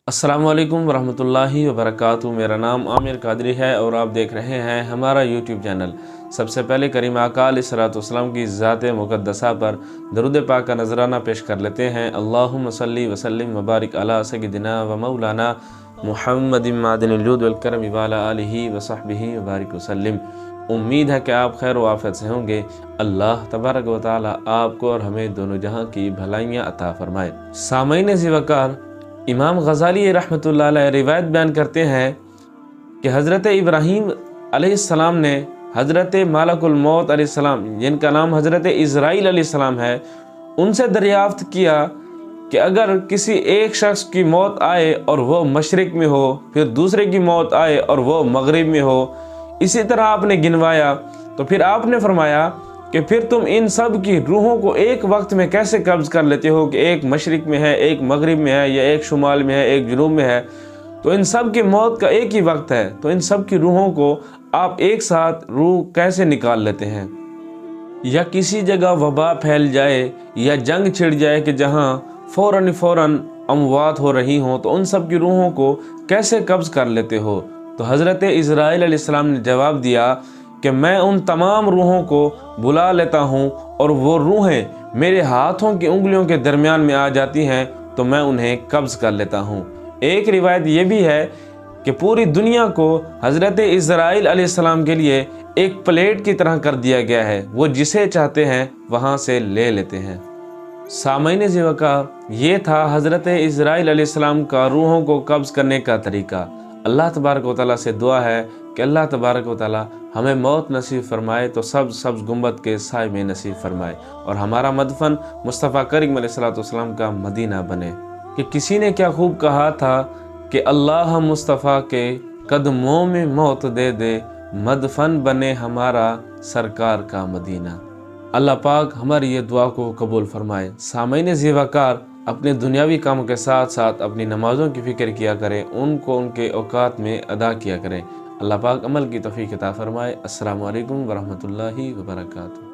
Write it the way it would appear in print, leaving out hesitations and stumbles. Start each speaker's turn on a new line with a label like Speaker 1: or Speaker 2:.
Speaker 1: السلام علیکم ورحمۃ اللہ وبرکاتہ۔ میرا نام عامر قادری ہے اور آپ دیکھ رہے ہیں ہمارا یوٹیوب چینل۔ سب سے پہلے کریم آقا علیہ الصلوۃ والسلام کی ذات مقدسہ پر درود پاک کا نذرانہ پیش کر لیتے ہیں۔ اللہم صلی وسلم وبارک علی سیدنا و مولانا محمد معدن الجود والکرم وعلی آلہ وصحبہ وبارک وسلم۔ امید ہے کہ آپ خیر و عافیت سے ہوں گے۔ اللہ تبارک و تعالی آپ کو اور ہمیں دونوں جہاں کی بھلائیاں عطا فرمائے۔ سامعین ذی وقار، امام غزالی رحمۃ اللہ علیہ روایت بیان کرتے ہیں کہ حضرت ابراہیم علیہ السلام نے حضرت ملک الموت علیہ السلام، جن کا نام حضرت اسرائیل علیہ السلام ہے، ان سے دریافت کیا کہ اگر کسی ایک شخص کی موت آئے اور وہ مشرق میں ہو، پھر دوسرے کی موت آئے اور وہ مغرب میں ہو، اسی طرح آپ نے گنوایا، تو پھر آپ نے فرمایا کہ پھر تم ان سب کی روحوں کو ایک وقت میں کیسے قبض کر لیتے ہو کہ ایک مشرق میں ہے، ایک مغرب میں ہے، یا ایک شمال میں ہے، ایک جنوب میں ہے؟ تو ان سب کی موت کا ایک ہی وقت ہے، تو ان سب کی روحوں کو آپ ایک ساتھ روح کیسے نکال لیتے ہیں؟ یا کسی جگہ وبا پھیل جائے یا جنگ چھڑ جائے کہ جہاں فوراً اموات ہو رہی ہوں، تو ان سب کی روحوں کو کیسے قبض کر لیتے ہو؟ تو حضرت اسرائیل علیہ السلام نے جواب دیا کہ میں ان تمام روحوں کو بلا لیتا ہوں اور وہ روحیں میرے ہاتھوں کی انگلیوں کے درمیان میں آ جاتی ہیں تو میں انہیں قبض کر لیتا ہوں۔ ایک روایت یہ بھی ہے کہ پوری دنیا کو حضرت اسرائیل علیہ السلام کے لیے ایک پلیٹ کی طرح کر دیا گیا ہے، وہ جسے چاہتے ہیں وہاں سے لے لیتے ہیں۔ سامعین ذی وقار، یہ تھا حضرت اسرائیل علیہ السلام کا روحوں کو قبض کرنے کا طریقہ۔ اللہ تبارک و تعالیٰ سے دعا ہے کہ اللہ تبارک و تعالیٰ ہمیں موت نصیب فرمائے تو سبز گنبد کے سائے میں نصیب فرمائے، اور ہمارا مدفن مصطفیٰ کریم علیہ السلام کا مدینہ بنے۔ کہ کسی نے کیا خوب کہا تھا کہ اللہ مصطفیٰ کے قدموں میں موت دے دے، مدفن بنے ہمارا سرکار کا مدینہ۔ اللہ پاک ہماری یہ دعا کو قبول فرمائے۔ سامعین ذی وقار، اپنے دنیاوی کاموں کے ساتھ ساتھ اپنی نمازوں کی فکر کیا کریں، ان کو ان کے اوقات میں ادا کیا کریں۔ اللہ پاک عمل کی توفیق عطا فرمائے۔ السلام علیکم ورحمۃ اللہ وبرکاتہ۔